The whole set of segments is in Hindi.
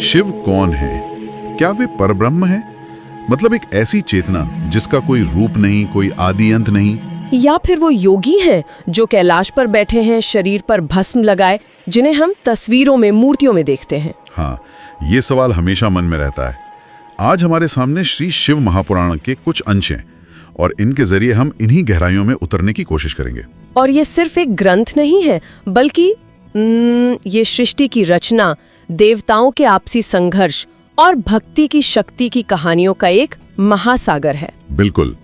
शिव कौन है? क्या वे परब्रह्म है? मतलब एक ऐसी चेतना जिसका कोई रूप नहीं, कोई आदि अंत नहीं? या फिर वो योगी हैं जो कैलाश पर बैठे हैं, शरीर पर भस्म लगाए, जिन्हें हम तस्वीरों में, मूर्तियों में देखते हैं? हाँ, ये सवाल हमेशा मन में रहता है। आज हमारे सामने श्री शिव महापुराण के कुछ अंश हैं और इनके जरिए हम इन्हीं गहराइयों में उतरने की कोशिश करेंगे। और ये सिर्फ एक ग्रंथ नहीं है, बल्कि ये सृष्टि की रचना, देवताओं के आपसी संघर्ष और भक्ति की शक्ति की कहानियों का एक महासागर है। बिल्कुल।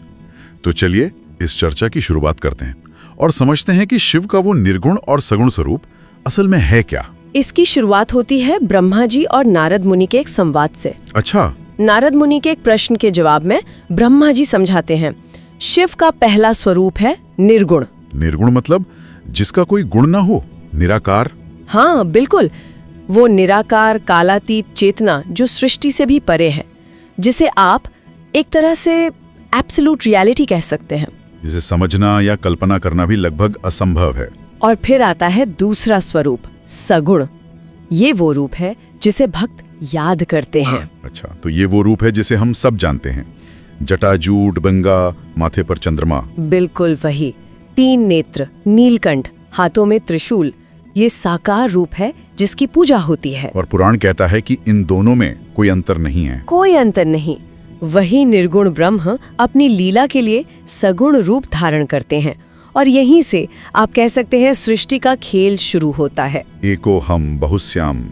तो चलिए इस चर्चा की शुरुआत करते हैं और समझते हैं कि शिव का वो निर्गुण और सगुण स्वरूप असल में है क्या। इसकी शुरुआत होती है ब्रह्मा जी और नारद मुनि के एक संवाद से। अच्छा। नारद मुनि के एक प्रश्न के जवाब में ब्रह्मा जी समझाते हैं, शिव का पहला स्वरूप है निर्गुण। निर्गुण मतलब जिसका कोई गुण ना हो, निराकार। हाँ बिल्कुल, वो निराकार कालातीत चेतना जो सृष्टि से भी परे है, जिसे आप एक तरह से एब्सोल्यूट रियलिटी कह सकते हैं, जिसे समझना या कल्पना करना भी लगभग असंभव है। और फिर आता है दूसरा स्वरूप, सगुण। ये वो रूप है जिसे भक्त याद करते हैं। अच्छा, तो ये वो रूप है जिसे हम सब जानते हैं, जटाजूट, बंगा, माथे पर चंद्रमा। बिल्कुल वही, 3 नेत्र, नीलकंठ, हाथों में त्रिशूल। ये साकार रूप है जिसकी पूजा होती है। और पुराण कहता है कि इन दोनों में कोई अंतर नहीं है। कोई अंतर नहीं। वही निर्गुण ब्रह्म अपनी लीला के लिए सगुण रूप धारण करते हैं और यहीं से आप कह सकते हैं सृष्टि का खेल शुरू होता है। एको हम बहुश्याम,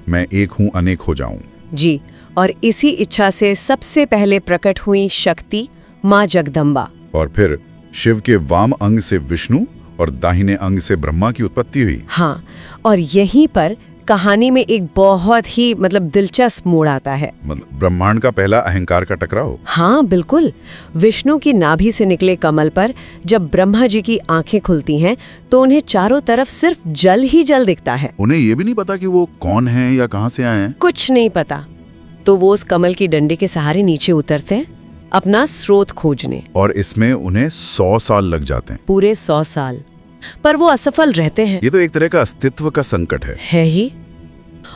मैं एक हूँ अनेक हो जाऊं। जी, और इसी इच्छा से सबसे पहले प्रकट हुई शक्ति माँ जगदम्बा। और फिर शिव के वाम अंग से विष्णु और दाहिने अंग से ब्रह्मा की उत्पत्ति हुई। हाँ, और यहीं पर कहानी में एक बहुत ही दिलचस्प मोड़ आता है। मतलब ब्रह्मांड का पहला अहंकार का टकराव। हाँ बिल्कुल, विष्णु की नाभि से निकले कमल पर जब ब्रह्मा जी की आंखें खुलती हैं तो उन्हें चारों तरफ सिर्फ जल ही जल दिखता है। उन्हें ये भी नहीं पता कि वो कौन है या कहाँ से आए हैं। कुछ नहीं पता। तो वो उस कमल की डंडी के सहारे नीचे उतरते हैं अपना स्रोत खोजने। और इसमें उन्हें 100 साल लग जाते हैं। पूरे 100 साल। पर वो असफल रहते हैं। ये तो एक तरह का अस्तित्व का संकट है ही।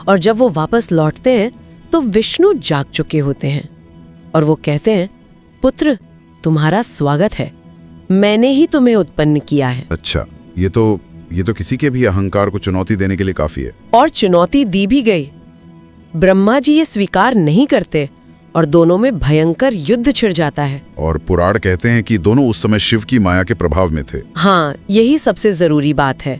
और जब वो वापस लौटते हैं तो विष्णु जाग चुके होते हैं और वो कहते हैं, पुत्र तुम्हारा स्वागत है, मैंने ही तुम्हें उत्पन्न किया है। अच्छा, ये तो किसी के भी अहंकार को चुनौती देने के लिए काफी है। और चुनौती दी भी गई। ब्रह्मा जी ये स्वीकार नहीं करते और दोनों में भयंकर युद्ध छिड़ जाता है। और पुराण कहते हैं कि दोनों उस समय शिव की माया के प्रभाव में थे। हाँ, यही सबसे जरूरी बात है।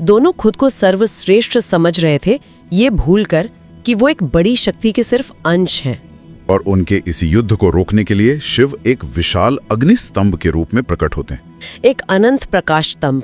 दोनों खुद को सर्वश्रेष्ठ समझ रहे थे, ये भूलकर कि वो एक बड़ी शक्ति के सिर्फ अंश हैं। और उनके इस युद्ध को रोकने के लिए शिव एक विशाल अग्निस्तंभ के रूप में प्रकट होते हैं। एक अनंत प्रकाश स्तंभ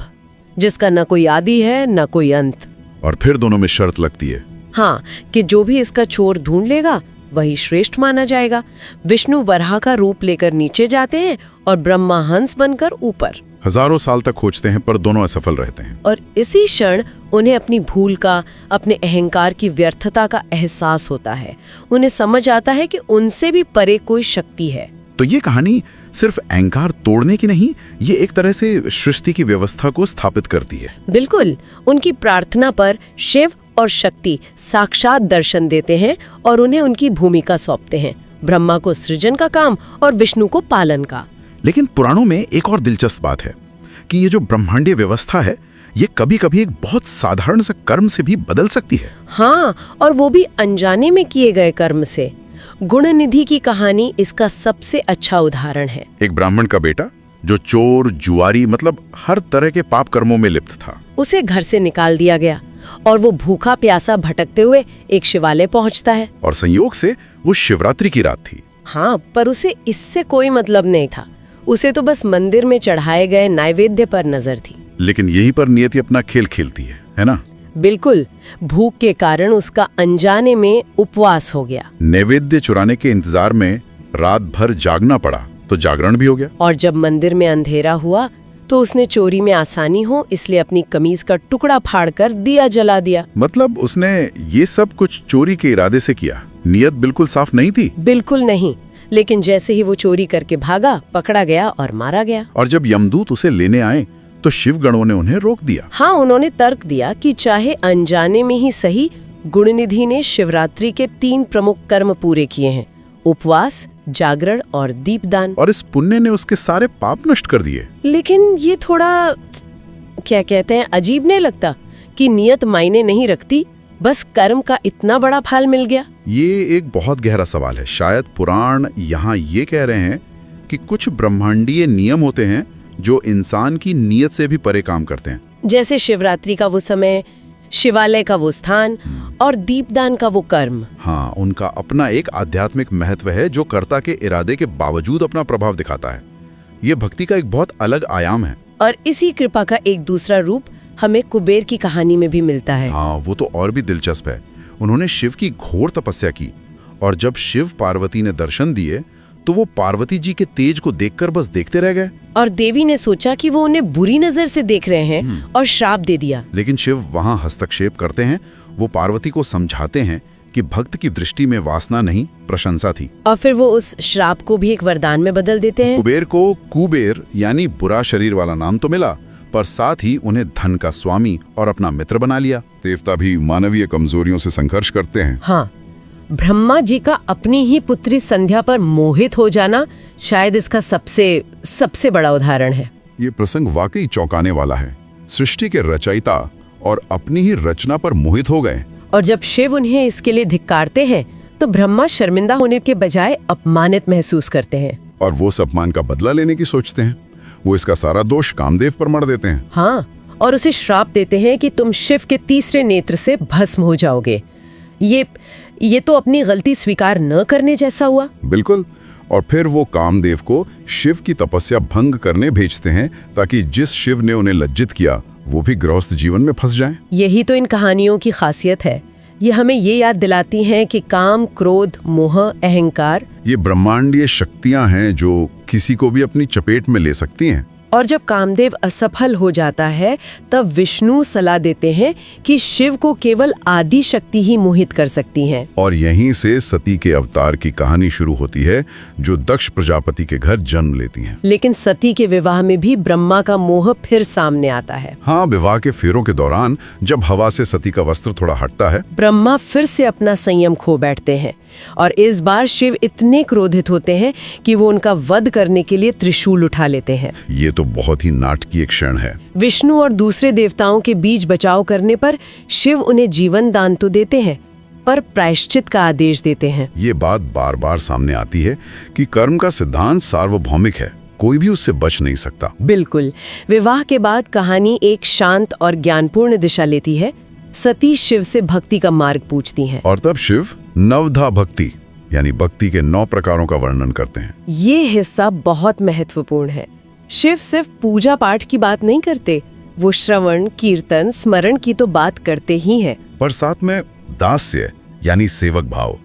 जिसका न कोई आदि है न कोई अंत। और फिर दोनों में शर्त लगती है। हाँ, कि जो भी इसका छोर ढूंढ लेगा वही श्रेष्ठ माना जाएगा। विष्णु वराह का रूप लेकर नीचे जाते हैं और ब्रह्मा हंस बनकर ऊपर। हजारों साल तक खोजते हैं पर दोनों असफल रहते हैं। और इसी क्षण उन्हें अपनी भूल का, अपने अहंकार की व्यर्थता का एहसास होता है। उन्हें समझ आता है कि उनसे भी परे कोई शक्ति है। तो ये कहानी सिर्फ अहंकार तोड़ने की नहीं, ये एक तरह से सृष्टि की व्यवस्था को स्थापित करती है। बिल्कुल, उनकी प्रार्थना पर शिव और शक्ति साक्षात दर्शन देते हैं और उन्हें उनकी भूमिका सौंपते हैं, ब्रह्मा को सृजन का काम और विष्णु को पालन का। लेकिन पुराणों में एक और दिलचस्प बात है कि ये जो ब्रह्मांडीय व्यवस्था है, ये कभी-कभी एक बहुत साधारण सा कर्म से भी बदल सकती है। हाँ, और वो भी अनजाने में किए गए कर्म से। गुणनिधि की कहानी इसका सबसे अच्छा उदाहरण है। एक ब्राह्मण का बेटा जो चोर, जुआरी, मतलब हर तरह के पाप कर्मों में लिप्त था, उसे घर से निकाल दिया गया और वो भूखा प्यासा भटकते हुए एक शिवालय पहुंचता है। और संयोग से वो शिवरात्रि की रात थी। हाँ, पर उसे इससे कोई मतलब नहीं था। उसे तो बस मंदिर में चढ़ाए गए नैवेद्य पर नजर थी। लेकिन यहीं पर नियति अपना खेल खेलती है ना? बिल्कुल, भूख के कारण उसका अनजाने में उपवास हो गया। नैवेद्य चुराने के इंतजार में रात भर जागना पड़ा तो जागरण भी हो गया। और जब मंदिर में अंधेरा हुआ तो उसने चोरी में आसानी हो इसलिए अपनी कमीज का टुकड़ा फाड़कर दिया जला दिया। मतलब उसने ये सब कुछ चोरी के इरादे से किया, नियत बिल्कुल साफ नहीं थी। बिल्कुल नहीं, लेकिन जैसे ही वो चोरी करके भागा, पकड़ा गया और मारा गया। और जब यमदूत उसे लेने आए तो शिव गणों ने उन्हें रोक दिया। हाँ, उन्होंने तर्क दिया कि चाहे अनजाने में ही सही, गुणनिधि ने शिवरात्रि के 3 प्रमुख कर्म पूरे किए हैं, उपवास, जागरण और दीपदान। और इस पुण्य ने उसके सारे पाप नष्ट कर दिए। लेकिन ये थोड़ा क्या कहते हैं, अजीब नहीं लगता कि नियत मायने नहीं रखती, बस कर्म का इतना बड़ा फल मिल गया? ये एक बहुत गहरा सवाल है। शायद पुराण यहाँ ये कह रहे हैं कि कुछ ब्रह्मांडीय नियम होते हैं जो इंसान की नीयत से भी परे काम करते हैं। जैसे शिवरात्रि का वो समय, शिवालय का वो स्थान और दीपदान का वो कर्म। हाँ, उनका अपना एक आध्यात्मिक महत्व है जो कर्ता के इरादे के बावजूद अपना प्रभाव दिखाता है। ये भक्ति का एक बहुत अलग आयाम है। और इसी कृपा का एक दूसरा रूप हमें कुबेर की कहानी में भी मिलता है। हाँ, वो तो और भी दिलचस्प है। उन्होंने शिव की घोर तपस्या की और जब शिव पार्वती ने दर्शन दिए तो वो पार्वती जी के तेज को देखकर बस देखते रह गए। और देवी ने सोचा कि वो उन्हें बुरी नजर से देख रहे हैं और श्राप दे दिया। लेकिन शिव वहां हस्तक्षेप करते हैं। वो पार्वती को समझाते हैं कि भक्त की दृष्टि में वासना नहीं, प्रशंसा थी। और फिर वो उस श्राप को भी एक वरदान में बदल देते हैं। कुबेर को कुबेर यानी बुरा शरीर वाला नाम तो मिला, पर साथ ही उन्हें धन का स्वामी और अपना मित्र बना लिया। देवता भी मानवीय कमजोरियों से संघर्ष करते हैं। हाँ, ब्रह्मा जी का अपनी ही पुत्री संध्या पर मोहित हो जाना शायद इसका सबसे बड़ा उदाहरण है। ये प्रसंग वाकई चौंकाने वाला है। सृष्टि के रचयिता और अपनी ही रचना पर मोहित हो गए। और जब शिव उन्हें इसके लिए धिक्कारते हैं तो ब्रह्मा शर्मिंदा होने के बजाय अपमानित महसूस करते हैं। और वो उस अपमान का बदला लेने की सोचते हैं। वो इसका सारा दोष कामदेव पर मढ़ देते हैं। हाँ, और उसे श्राप देते हैं कि तुम शिव के तीसरे नेत्र से भस्म हो जाओगे। ये तो अपनी गलती स्वीकार न करने जैसा हुआ। बिल्कुल। और फिर वो कामदेव को शिव की तपस्या भंग करने भेजते हैं ताकि जिस शिव ने उन्हें लज्जित किया वो भी गृहस्थ जीवन में फंस जाएं। यही तो इन कहानियों की खासियत है। ये हमें ये याद दिलाती हैं कि काम, क्रोध, मोह, अहंकार ये ब्रह्मांडीय शक्तियां हैं जो किसी को भी अपनी चपेट में ले सकती हैं। और जब कामदेव असफल हो जाता है तब विष्णु सलाह देते हैं कि शिव को केवल आदि शक्ति ही मोहित कर सकती हैं। और यहीं से सती के अवतार की कहानी शुरू होती है जो दक्ष प्रजापति के घर जन्म लेती हैं। लेकिन सती के विवाह में भी ब्रह्मा का मोह फिर सामने आता है। हाँ, विवाह के फेरों के दौरान जब हवा से सती का वस्त्र थोड़ा हटता है, ब्रह्मा फिर से अपना संयम खो बैठते हैं और इस बार शिव इतने क्रोधित होते हैं कि वो उनका वध करने के लिए त्रिशूल उठा लेते हैं। ये तो बहुत ही नाटकीय क्षण है। विष्णु और दूसरे देवताओं के बीच बचाव करने पर शिव उन्हें जीवन दान तो देते हैं पर प्रायश्चित का आदेश देते हैं। ये बात बार बार सामने आती है कि कर्म का सिद्धांत सार्वभौमिक है, कोई भी उससे बच नहीं सकता। बिल्कुल। विवाह के बाद कहानी एक शांत और ज्ञानपूर्ण दिशा लेती है। सती शिव से भक्ति का मार्ग पूछती हैं। और तब शिव नवधा भक्ति यानी भक्ति के 9 प्रकारों का वर्णन करते हैं। ये हिस्सा बहुत महत्वपूर्ण है। शिव सिर्फ पूजा पाठ की बात नहीं करते, वो श्रवण, कीर्तन, स्मरण की तो बात करते ही हैं। पर साथ में दास्य यानी सेवक भाव,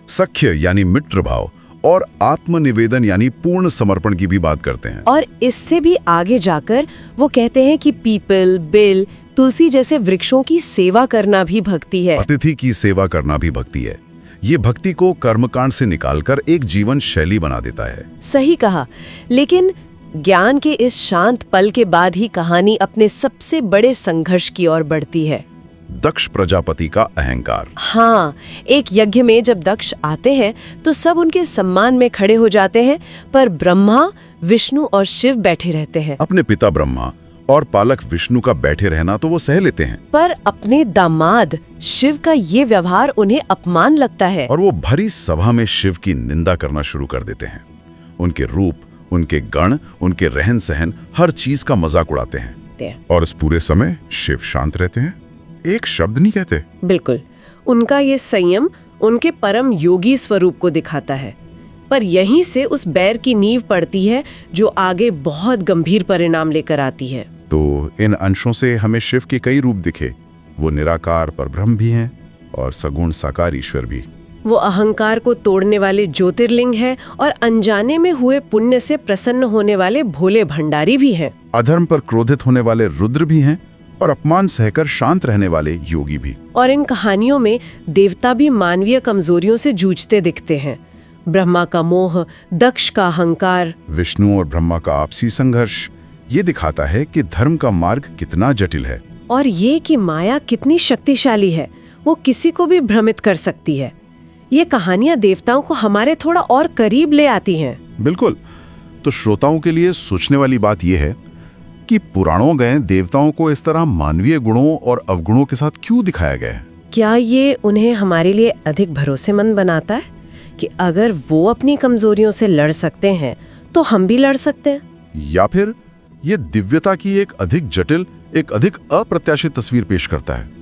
सख्य यानी मित्र भाव और आत्मनिवेदन यानी पूर्ण समर्पण की भी बात करते हैं। और इससे भी आगे जाकर वो कहते हैं कि पीपल, बेल, तुलसी जैसे वृक्षों की सेवा करना भी भक्ति है। अतिथि की सेवा करना भी भक्ति है। ये भक्ति को कर्मकांड से निकालकर एक जीवन शैली बना देता है। सही कहा। लेकिन ज्ञान के इस शांत पल के बाद ही कहानी अपने सबसे बड़े संघर्ष की ओर बढ़ती है। दक्ष प्रजापति का अहंकार। हाँ, एक यज्ञ में जब दक्ष आते हैं तो सब उनके सम्मान में खड़े हो जाते हैं, पर ब्रह्मा, विष्णु और शिव बैठे रहते हैं। अपने पिता ब्रह्मा और पालक विष्णु का बैठे रहना तो वो सह लेते हैं, पर अपने दामाद शिव का ये व्यवहार उन्हें अपमान लगता है और वो भरी सभा में शिव की निंदा करना शुरू कर देते हैं। उनके रूप, उनके गण, उनके रहन सहन, हर चीज का मजाक उड़ाते हैं। और इस पूरे समय शिव शांत रहते हैं, एक शब्द नहीं कहते। बिल्कुल। उनका ये संयम उनके परम योगी स्वरूप को दिखाता है। पर यहीं से उस बैर की नींव पड़ती है जो आगे बहुत गंभीर परिणाम लेकर आती है। तो इन अंशों से हमें शिव के कई रूप दिखे। वो निराकार परब्रह्म भी हैं और सगुण साकार ईश्वर भी। वो अहंकार को तोड़ने वाले ज्योतिर्लिंग है और अनजाने में हुए पुण्य से प्रसन्न होने वाले भोले भंडारी भी हैं। अधर्म पर क्रोधित होने वाले रुद्र भी हैं और अपमान सहकर शांत रहने वाले योगी भी। और इन कहानियों में देवता भी मानवीय कमजोरियों से जूझते दिखते हैं। ब्रह्मा का मोह, दक्ष का अहंकार, विष्णु और ब्रह्मा का आपसी संघर्ष ये दिखाता है कि धर्म का मार्ग कितना जटिल है और ये कि माया कितनी शक्तिशाली है। वो किसी को भी भ्रमित कर सकती है। ये कहानियां देवताओं को हमारे थोड़ा और करीब ले आती हैं। बिल्कुल। तो श्रोताओं के लिए सोचने वाली बात यह है कि पुराणों में देवताओं को इस तरह मानवीय गुणों और अवगुणों के साथ क्यों दिखाया गया है? क्या ये उन्हें हमारे लिए अधिक भरोसेमंद बनाता है कि अगर वो अपनी कमजोरियों से लड़ सकते हैं तो हम भी लड़ सकते हैं? या फिर ये दिव्यता की एक अधिक जटिल, एक अधिक अप्रत्याशित तस्वीर पेश करता है?